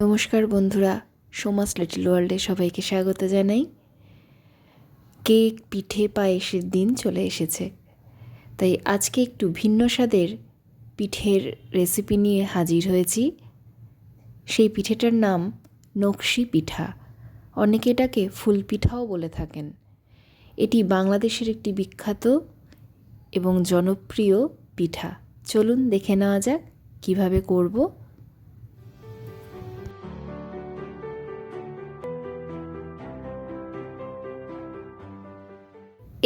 নমস্কার বন্ধুরা, সোমাস লিটল ওয়ার্ল্ডে সবাইকে স্বাগত জানাই। কেক, পিঠে, পায়েসের দিন চলে এসেছে, তাই আজকে একটু ভিন্ন স্বাদের পিঠের রেসিপি নিয়ে হাজির হয়েছি। সেই পিঠেটার নাম নকশি পিঠা, অনেকে এটাকে ফুল পিঠাও বলে থাকেন। এটি বাংলাদেশের একটি বিখ্যাত এবং জনপ্রিয় পিঠা। চলুন দেখে নেওয়া যাক কীভাবে করব।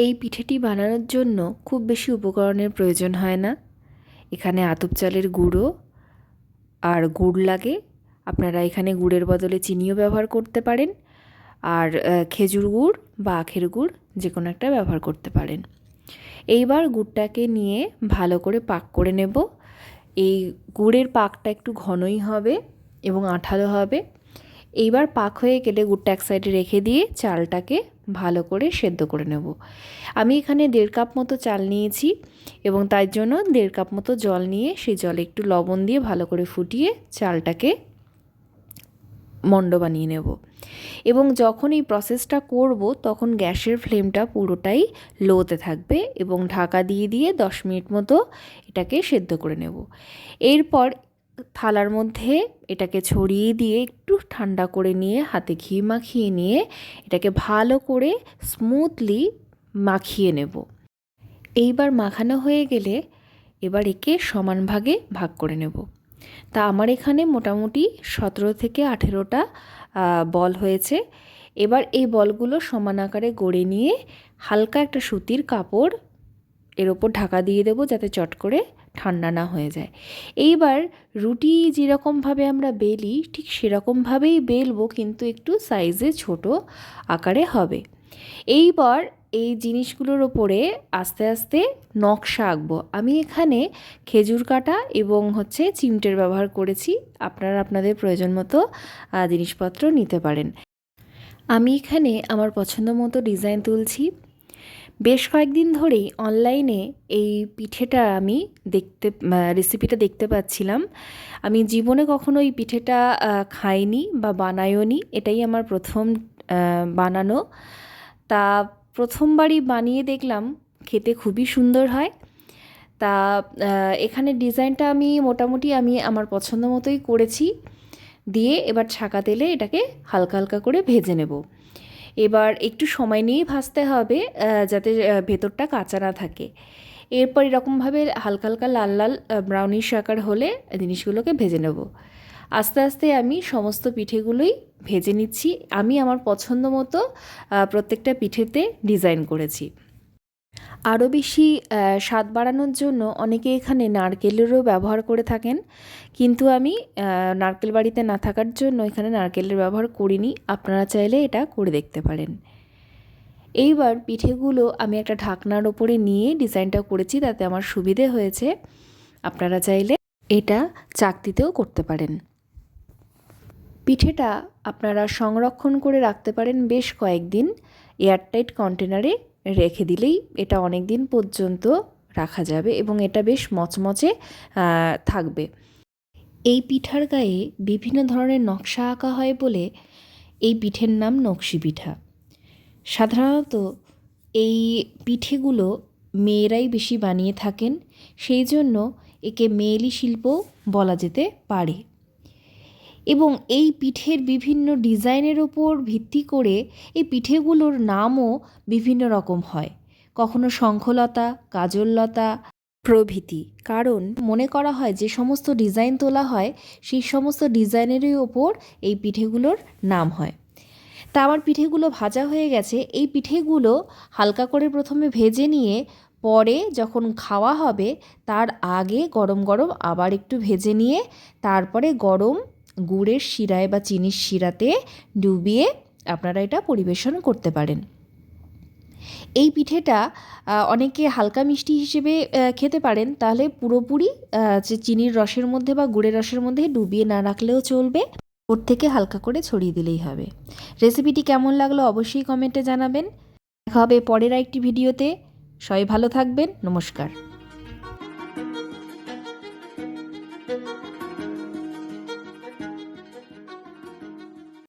এই পিঠেটি বানানোর জন্য খুব বেশি উপকরণের প্রয়োজন হয় না। এখানে আতপ চালের গুঁড়ো আর গুড় লাগে। আপনারা এখানে গুড়ের বদলে চিনিও ব্যবহার করতে পারেন, আর খেজুর গুড় বা আখের গুড় যে কোনো একটা ব্যবহার করতে পারেন। এইবার গুড়টাকে নিয়ে ভালো করে পাক করে নেব। এই গুড়ের পাকটা একটু ঘনই হবে এবং আঠালো হবে। এইবার পাক হয়ে গেলে গুড়টা এক সাইডে রেখে দিয়ে চালটাকে ভালো করে সেদ্ধ করে নেব। আমি এখানে 1.5 কাপ মতো চাল নিয়েছি এবং তার জন্য 1.5 কাপ মতো জল নিয়ে সেই জলে একটু লবণ দিয়ে ভালো করে ফুটিয়ে চালটাকে মণ্ড বানিয়ে নেব। এবং যখন এই প্রসেসটা করব তখন গ্যাসের ফ্লেমটা পুরোটাই লোতে থাকবে এবং ঢাকা দিয়ে দিয়ে 10 মিনিট মতো এটাকে সেদ্ধ করে নেব। এরপর থালার মধ্যে এটাকে ছড়িয়ে দিয়ে একটু ঠান্ডা করে নিয়ে হাতে ঘি মাখিয়ে নিয়ে এটাকে ভালো করে স্মুথলি মাখিয়ে নেব। এইবার মাখানো হয়ে গেলে এবার একে সমান ভাগে ভাগ করে নেব। তা আমার এখানে মোটামুটি 17 থেকে 18টা বল হয়েছে। এবার এই বলগুলো সমান আকারে গড়ে নিয়ে হালকা একটা সুতির কাপড় এর ওপর ঢাকা দিয়ে দেবো যাতে চট করে ঠান্ডা না হয়ে যায়। এইবার রুটি যেরকমভাবে আমরা বেলি ঠিক সেরকমভাবেই বেলবো, কিন্তু একটু সাইজে ছোট আকারে হবে। এইবার এই জিনিসগুলোর ওপরে আস্তে আস্তে নকশা আঁকবো। আমি এখানে খেজুর কাটা এবং চিমটের ব্যবহার করেছি। আপনারা আপনাদের প্রয়োজন মতো জিনিসপত্র নিতে পারেন। আমি এখানে আমার পছন্দ মতো ডিজাইন তুলছি। বেশ কয়েকদিন ধরেই অনলাইনে এই পিঠেটা আমি রেসিপিটা দেখতে পাচ্ছিলাম। আমি জীবনে কখনো এই পিঠেটা খাইনি বা বানাইওনি, এটাই আমার প্রথম বানানো। তা প্রথমবারই বানিয়ে দেখলাম খেতে খুবই সুন্দর হয়। তা এখানে ডিজাইনটা আমি মোটামুটি আমার পছন্দ মতোই করেছি। দিয়ে এবার ছাঁকা তেলে এটাকে হালকা হালকা করে ভেজে নেব। এবার একটু সময় নিয়েই ভাজতে হবে যাতে ভেতরটা কাঁচা না থাকে। এরপর এরকমভাবে হালকা হালকা লাল লাল ব্রাউনিশ আকার হলে জিনিসগুলোকে ভেজে নেব। আস্তে আস্তে আমি সমস্ত পিঠেগুলোই ভেজে নিচ্ছি। আমি আমার পছন্দ মতো প্রত্যেকটা পিঠেতে ডিজাইন করেছি। আরও বেশি স্বাদ বাড়ানোর জন্য অনেকে এখানে নারকেলেরও ব্যবহার করে থাকেন, কিন্তু আমি নারকেল বাড়িতে না থাকার জন্য এখানে নারকেলের ব্যবহার করিনি। আপনারা চাইলে এটা করে দেখতে পারেন। এইবার পিঠেগুলো আমি একটা ঢাকনার ওপরে নিয়ে ডিজাইনটা করেছি, তাতে আমার সুবিধে হয়েছে। আপনারা চাইলে এটা চাকতিতেও করতে পারেন। পিঠেটা আপনারা সংরক্ষণ করে রাখতে পারেন বেশ কয়েকদিন। এয়ারটাইট কন্টেনারে রেখে দিলেই এটা অনেক দিন পর্যন্ত রাখা যাবে এবং এটা বেশ মচমচে থাকবে। এই পিঠার গায়ে বিভিন্ন ধরনের নকশা আঁকা হয় বলে এই পিঠের নাম নকশি পিঠা। সাধারণত এই পিঠেগুলো মেয়েরাই বেশি বানিয়ে থাকেন, সেই জন্য একে মেয়েলি শিল্প বলা যেতে পারে। এবং এই পিঠের বিভিন্ন ডিজাইনের ওপর ভিত্তি করে এই পিঠেগুলোর নামও বিভিন্ন রকম হয়, কখনো শঙ্খলতা, কাজললতা প্রভৃতি। কারণ মনে করা হয় যে সমস্ত ডিজাইন তোলা হয় সেই সমস্ত ডিজাইনেরই ওপর এই পিঠেগুলোর নাম হয়। তা আমার পিঠেগুলো ভাজা হয়ে গেছে। এই পিঠেগুলো হালকা করে প্রথমে ভেজে নিয়ে পরে যখন খাওয়া হবে তার আগে গরম গরম আবার একটু ভেজে নিয়ে তারপরে গরম গুড়ের শিরায় বা চিনির শিরাতে ডুবিয়ে আপনারা এটা পরিবেশন করতে পারেন। এই পিঠেটা অনেকে হালকা মিষ্টি হিসেবে খেতে পারেন, তাহলে পুরোপুরি চিনির রসের মধ্যে বা গুড়ের রসের মধ্যে ডুবিয়ে না রাখলেও চলবে, ওর থেকে হালকা করে ছড়িয়ে দিলেই হবে। রেসিপিটি কেমন লাগলো অবশ্যই কমেন্টে জানাবেন। দেখা হবে পরের একটি ভিডিওতে। সবাই ভালো থাকবেন। নমস্কার।